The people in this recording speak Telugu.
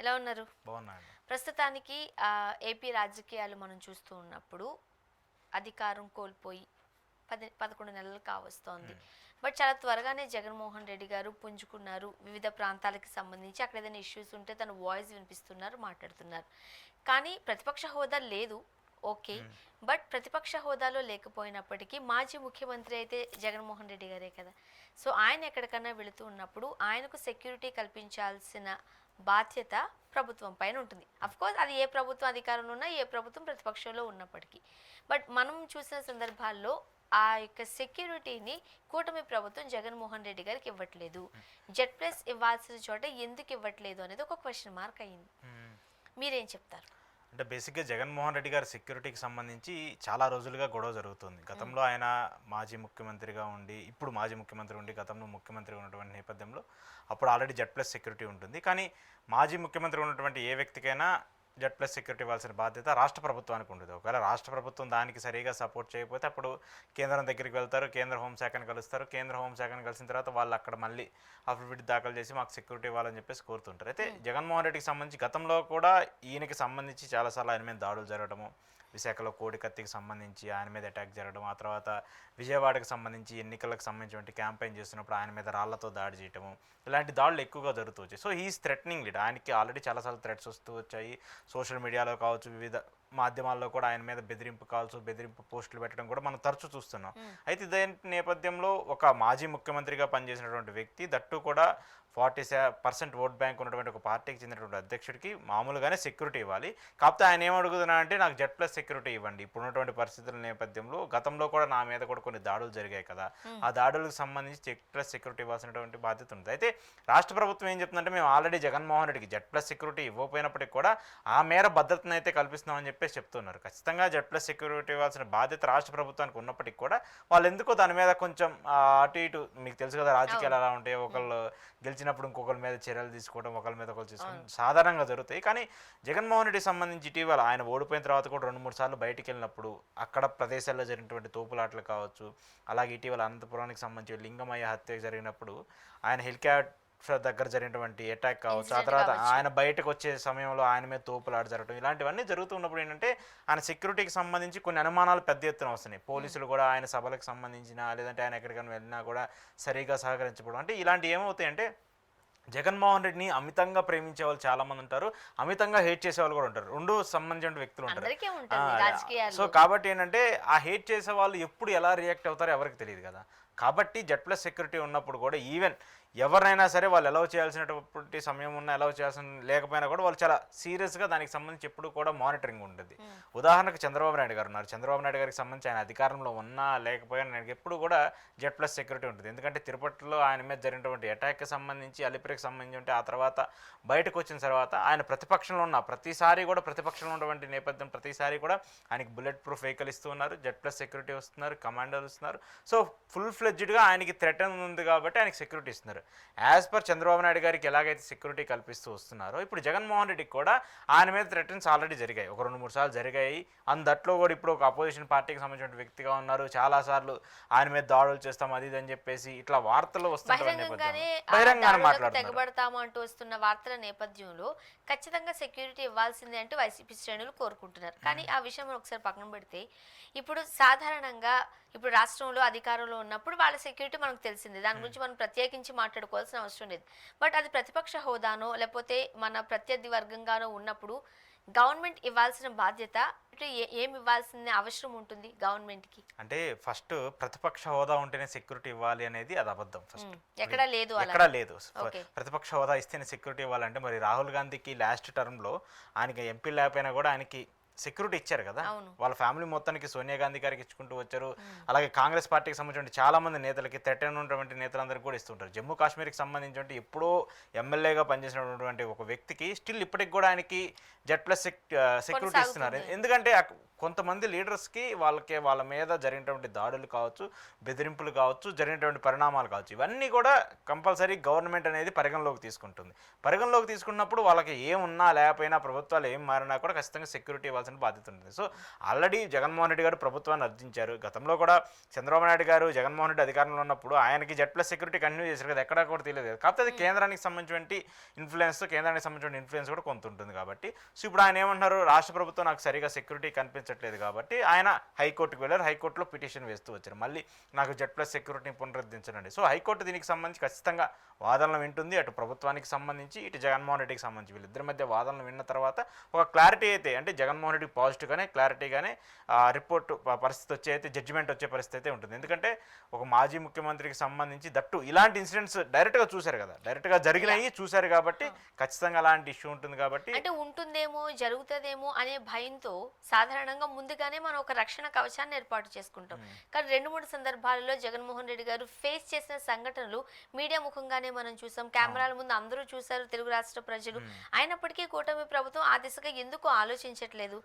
ఎలా ఉన్నారు? బాగున్నాయండి. ప్రస్తుతానికి ఏపీ రాజకీయాలు మనం చూస్తూ ఉన్నప్పుడు అధికారం కోల్పోయి 11 నెలలు కావస్తోంది. బట్ చాలా త్వరగానే జగన్మోహన్ రెడ్డి గారు పుంజుకున్నారు. వివిధ ప్రాంతాలకు సంబంధించి అక్కడ ఏదైనా ఇష్యూస్ ఉంటే తన వాయిస్ వినిపిస్తున్నారు, మాట్లాడుతున్నారు. కానీ ప్రతిపక్ష హోదా లేదు, ఓకే. బట్ ప్రతిపక్ష హోదాలో లేకపోయినప్పటికీ మాజీ ముఖ్యమంత్రి అయితే జగన్మోహన్ రెడ్డి గారే కదా. సో ఆయన ఎక్కడికన్నా వెళుతూ ఉన్నప్పుడు ఆయనకు సెక్యూరిటీ కల్పించాల్సిన బాధ్యత ప్రభుత్వం పైన ఉంటుంది. అఫ్కోర్స్ అది ఏ ప్రభుత్వం అధికారంలో ఉన్నా, ఏ ప్రభుత్వం ప్రతిపక్షంలో ఉన్నప్పటికీ. బట్ మనం చూసిన సందర్భాల్లో ఆ యొక్క సెక్యూరిటీని కూటమి ప్రభుత్వం జగన్మోహన్ రెడ్డి గారికి ఇవ్వట్లేదు. జెడ్ ప్లస్ ఇవ్వాల్సిన చోట ఎందుకు ఇవ్వట్లేదు అనేది ఒక క్వశ్చన్ మార్క్ అయ్యింది. మీరేం చెప్తారు? అంటే బేసిక్గా జగన్మోహన్ రెడ్డి గారి సెక్యూరిటీకి సంబంధించి చాలా రోజులుగా గొడవ జరుగుతుంది. గతంలో ఆయన మాజీ ముఖ్యమంత్రిగా ఉండి, ఇప్పుడు మాజీ ముఖ్యమంత్రి ఉండి, గతంలో ముఖ్యమంత్రిగా ఉన్నటువంటి నేపథ్యంలో అప్పుడు ఆల్రెడీ జెడ్ ప్లస్ సెక్యూరిటీ ఉంటుంది. కానీ మాజీ ముఖ్యమంత్రి ఉన్నటువంటి ఏ వ్యక్తికైనా జెడ్ ప్లస్ సెక్యూరిటీ ఇవ్వాల్సిన బాధ్యత రాష్ట్ర ప్రభుత్వానికి ఉంటుంది. ఒకవేళ రాష్ట్ర ప్రభుత్వం దానికి సరిగా సపోర్ట్ చేయకపోతే అప్పుడు కేంద్రం దగ్గరికి వెళ్తారు, కేంద్ర హోంశాఖను కలుస్తారు. కేంద్ర హోంశాఖను కలిసిన తర్వాత వాళ్ళు అక్కడ మళ్ళీ అఫిడవిట్ దాఖలు చేసి మాకు సెక్యూరిటీ ఇవ్వాలని చెప్పేసి కోరుతుంటారు. అయితే జగన్మోహన్ రెడ్డికి సంబంధించి గతంలో కూడా ఈయనకి సంబంధించి చాలాసార్లు ఆయన మీద దాడులు జరగడము, విశాఖలో కోడికత్తికి సంబంధించి ఆయన మీద అటాక్ జరగడం, ఆ తర్వాత విజయవాడకు సంబంధించి ఎన్నికలకు సంబంధించిన క్యాంపెయిన్ చేస్తున్నప్పుడు ఆయన మీద రాళ్లతో దాడి చేయడము, ఇలాంటి దాడులు ఎక్కువగా జరుగుతూ వచ్చాయి. So he is threatening lead. ఆయనకి ఆల్రెడీ చాలాసార్లు థ్రెట్స్ వస్తూ వచ్చాయి. సోషల్ మీడియాలో కావచ్చు, వివిధ మాధ్యమాల్లో కూడా ఆయన మీద బెదిరింపు కాల్స్, బెదిరింపు పోస్టులు పెట్టడం కూడా మనం తరచూ చూస్తున్నాం. అయితే ఇదే నేపథ్యంలో ఒక మాజీ ముఖ్యమంత్రిగా పనిచేసినటువంటి వ్యక్తి, దట్టు కూడా 40% ఓట్ బ్యాంక్ ఉన్నటువంటి ఒక పార్టీకి చెందినటువంటి అధ్యక్షుడికి మామూలుగానే సెక్యూరిటీ ఇవ్వాలి. కాకపోతే ఆయన ఏమడుగుతున్నా అంటే నాకు జెడ్ ప్లస్ సెక్యూరిటీ ఇవ్వండి. ఇప్పుడున్నటువంటి పరిస్థితుల నేపథ్యంలో గతంలో కూడా నా మీద కూడా కొన్ని దాడులు జరిగాయి కదా, ఆ దాడులకు సంబంధించి జెడ్ ప్లస్ సెక్యూరిటీ ఇవ్వాల్సినటువంటి బాధ్యత ఉంది. అయితే రాష్ట్ర ప్రభుత్వం ఏం చెప్తుందంటే మేము ఆల్రెడీ జగన్మోహన్ రెడ్డికి జెడ్ ప్లస్ సెక్యూరిటీ ఇవ్వకపోయినప్పటికీ కూడా ఆ మేర భద్రతను అయితే కల్పిస్తున్నామని చెప్పేసి చెప్తున్నారు. ఖచ్చితంగా జెడ్ ప్లస్ సెక్యూరిటీ ఇవ్వాల్సిన బాధ్యత రాష్ట్ర ప్రభుత్వానికి ఉన్నప్పటికీ కూడా వాళ్ళు ఎందుకో దాని మీద కొంచెం అటు ఇటు, మీకు తెలుసు కదా రాజకీయాలు ఎలా ఉంటాయి, ఒకళ్ళు గెలిచినప్పుడు ఇంకొకరి మీద చర్యలు తీసుకోవడం, ఒకరి మీద ఒకరు తీసుకోవడం సాధారణంగా జరుగుతాయి. కానీ జగన్మోహన్ రెడ్డికి సంబంధించి ఇటీవల ఆయన ఓడిపోయిన తర్వాత కూడా 2-3 సార్లు బయటికి వెళ్ళినప్పుడు అక్కడ ప్రదేశాల్లో జరిగినటువంటి తోపులాటలు కావచ్చు, అలాగే ఇటీవల అనంతపురానికి సంబంధించి లింగమయ్య హత్య జరిగినప్పుడు ఆయన హెలికాప్టర్ దగ్గర జరిగినటువంటి అటాక్ కావచ్చు, ఆ తర్వాత ఆయన బయటకు వచ్చే సమయంలో ఆయన మీద తోపులాట జరగడం, ఇలాంటివన్నీ జరుగుతున్నప్పుడు ఏంటంటే ఆయన సెక్యూరిటీకి సంబంధించి కొన్ని అనుమానాలు పెద్ద ఎత్తున వస్తున్నాయి. పోలీసులు కూడా ఆయన సభలకు సంబంధించిన, లేదంటే ఆయన ఎక్కడికైనా వెళ్ళినా కూడా సరిగా సహకరించకపోవడం, అంటే ఇలాంటివి ఏమవుతాయంటే జగన్మోహన్ రెడ్డిని అమితంగా ప్రేమించే వాళ్ళు చాలామంది ఉంటారు, అమితంగా హేట్ చేసే వాళ్ళు కూడా ఉంటారు. రెండు సంబంధించిన వ్యక్తులు ఉంటారు. సో కాబట్టి ఏంటంటే ఆ హేట్ చేసే వాళ్ళు ఎప్పుడు ఎలా రియాక్ట్ అవుతారో ఎవరికి తెలియదు కదా. కాబట్టి జెడ్ ప్లస్ సెక్యూరిటీ ఉన్నప్పుడు కూడా ఈవెన్ ఎవరినైనా సరే వాళ్ళు అలౌ చేయాల్సినటువంటి సమయం ఉన్నా, అలౌ చేయాల్సిన లేకపోయినా కూడా వాళ్ళు చాలా సీరియస్గా దానికి సంబంధించి ఎప్పుడు కూడా మానిటరింగ్ ఉంటుంది. ఉదాహరణకు చంద్రబాబు నాయుడు గారు ఉన్నారు. చంద్రబాబు నాయుడు గారికి సంబంధించి ఆయన అధికారంలో ఉన్నా లేకపోయినా ఆయనకి ఎప్పుడు కూడా జెడ్ ప్లస్ సెక్యూరిటీ ఉంటుంది. ఎందుకంటే తిరుపతిలో ఆయన మీద జరిగినటువంటి అటాక్కి సంబంధించి, అలిపిరికి సంబంధించి ఉంటే ఆ తర్వాత బయటకు వచ్చిన తర్వాత ఆయన ప్రతిపక్షంలో ఉన్న ప్రతిసారి కూడా, ప్రతిపక్షంలో ఉన్నటువంటి నేపథ్యం ప్రతిసారి కూడా ఆయనకి బుల్లెట్ ప్రూఫ్ వెహికల్ ఇస్తూ ఉన్నారు, జెడ్ ప్లస్ సెక్యూరిటీ వస్తున్నారు, కమాండర్లు ఇస్తున్నారు. సో ఫుల్ ఫ్లెడ్జ్డ్గా ఆయనకి థ్రెట్ ఉంది కాబట్టి ఆయనకి సెక్యూరిటీ ఇస్తున్నారు. యాజ్ పర్ చంద్రబాబు నాయుడు గారికి ఎలాగైతే సెక్యూరిటీ కల్పిస్తూ వస్తున్నారో ఇప్పుడు జగన్మోహన్ రెడ్డికి కూడా ఆయన మీద థ్రెటన్స్ ఆల్రెడీ జరిగాయి, ఒక 2-3 సార్లు జరిగాయి. అందట్లో కూడా ఇప్పుడు ఒక అపోజిషన్ పార్టీకి సంబంధించిన వ్యక్తిగా ఉన్నారు, చాలాసార్లు ఆయన మీద దాడులు చేస్తాం అది ఇది అని చెప్పేసి ఇట్లా వార్తలు బహిరంగానే తెగబడతాము అంటూ వస్తున్న వార్తల నేపథ్యంలో ఖచ్చితంగా సెక్యూరిటీ ఇవ్వాల్సిందే అంటూ వైసీపీ శ్రేణులు కోరుకుంటున్నారు. కానీ ఆ విషయం ఒకసారి పక్కన పెడితే, ఇప్పుడు సాధారణంగా ఇప్పుడు రాష్ట్రంలో అధికారంలో ఉన్నప్పుడు వాళ్ళ సెక్యూరిటీ మనకు తెలిసింది, దాని గురించి మనం ప్రత్యేకించి మాట్లాడుకోవాల్సిన అవసరం లేదు. బట్ అది ప్రతిపక్ష హోదానో లేకపోతే మన ప్రత్యర్థి వర్గంగానో ఉన్నప్పుడు గవర్నమెంట్ ఇవ్వాల్సిన బాధ్యత ఏమి ఇవ్వాల్సిన అవసరం ఉంటుంది గవర్నమెంట్కి? అంటే ఫస్ట్ ప్రతిపక్ష హోదా ఉంటేనే సెక్యూరిటీ ఇవ్వాలి అనేది అది అబద్ధం. ఫస్ట్ ఎక్కడా లేదు. ప్రతిపక్ష హోదా ఇస్తేనే సెక్యూరిటీ ఇవ్వాలంటే మరి రాహుల్ గాంధీకి లాస్ట్ టర్మ్లో ఆయనకి ఎంపీ లేకపోయినా కూడా ఆయనకి సెక్యూరిటీ ఇచ్చారు కదా. వాళ్ళ ఫ్యామిలీ మొత్తానికి సోనియా గాంధీ గారికి ఇచ్చుకుంటూ వచ్చారు. అలాగే కాంగ్రెస్ పార్టీకి సంబంధించిన చాలా మంది నేతలకి, ఉన్నటువంటి నేతలందరికీ కూడా ఇస్తుంటారు. జమ్మూ కాశ్మీర్కి సంబంధించి ఎప్పుడో ఎమ్మెల్యేగా పనిచేసినటువంటి ఒక వ్యక్తికి స్టిల్ ఇప్పటికి కూడా ఆయనకి జెడ్ ప్లస్ సెక్యూరిటీ ఇస్తున్నారు. ఎందుకంటే కొంతమంది లీడర్స్కి వాళ్ళ మీద జరిగినటువంటి దాడులు కావచ్చు, బెదిరింపులు కావచ్చు, జరిగినటువంటి పరిణామాలు కావచ్చు, ఇవన్నీ కూడా కంపల్సరీ గవర్నమెంట్ అనేది పరిగణలోకి తీసుకుంటుంది. పరిగణలోకి తీసుకున్నప్పుడు వాళ్ళకి ఏమున్నా లేకపోయినా ప్రభుత్వాలు ఏం మారినా కూడా ఖచ్చితంగా సెక్యూరిటీ ఇవ్వాల్సిన బాధ్యత ఉంటుంది. సో ఆల్రెడీ జగన్మోహన్ రెడ్డి గారు ప్రభుత్వాన్ని అర్థించారు. గతంలో కూడా చంద్రబాబు నాయుడు గారు జగన్మోహన్ రెడ్డి అధికారంలో ఉన్నప్పుడు ఆయనకి Z+ సెక్యూరిటీ కంటిన్యూ చేశారు కదా, ఎక్కడా కూడా తెలియదు కదా. కాకపోతే అది కేంద్రానికి సంబంధించిన ఇన్ఫ్లుయెన్స్ కూడా కొంత ఉంటుంది కాబట్టి. సో ఇప్పుడు ఆయన ఏమంటున్నారు, రాష్ట్ర ప్రభుత్వం నాకు సరిగా సెక్యూరిటీ కనిపించట్లేదు కాబట్టి ఆయన హైకోర్టుకు వెళ్ళారు. హైకోర్టులో పిటిషన్ వేస్తూ వచ్చారు, మళ్ళీ నాకు Z+ సెక్యూరిటీని పునరుద్ధరించండి. సో హైకోర్టు దీనికి సంబంధించి ఖచ్చితంగా వాదనలు వింటుంది. అటు ప్రభుత్వానికి సంబంధించి ఇటు జగన్మోహన్ రెడ్డికి సంబంధించి వీళ్ళిద్దరి మధ్య వాదనలు విన్న తర్వాత ఒక క్లారిటీ అయితే, అంటే జగన్మోహన్ రెడ్డికి పాజిటివ్గానే క్లారిటీగానే రిపోర్ట్ పరిస్థితి వచ్చే అయితే, జడ్జిమెంట్ వచ్చే పరిస్థితి అయితే ఉంటుంది. ఎందుకంటే ఒక మాజీ ముఖ్యమంత్రికి సంబంధించి దట్టు ఇలాంటి ఇన్సిడెంట్స్ డైరెక్ట్గా చూశారు కదా, డైరెక్ట్గా జరిగినాయి చూశారు కాబట్టి ఖచ్చితంగా అలాంటి ఇష్యూ ఉంటుంది కాబట్టి. అంటే ఉంటుందేమో, జరుగుతుందేమో అనే భయంతో సాధారణంగా ముందుగానే మనం ఒక రక్షణ కవచాన్ని ఏర్పాటు చేసుకుంటాం. కానీ 2-3 సందర్భాలలో జగన్మోహన్ రెడ్డి గారు ఫేస్ చేసిన సంఘటనలు మీడియా ముఖంగానే మనం చూసాం. కెమెరాల ముందు అందరూ చూశారు, తెలుగు రాష్ట్ర ప్రజలు. అయినప్పటికీ కూటమి ప్రభుత్వం ఆ దిశగా ఎందుకు ఆలోచించట్లేదు?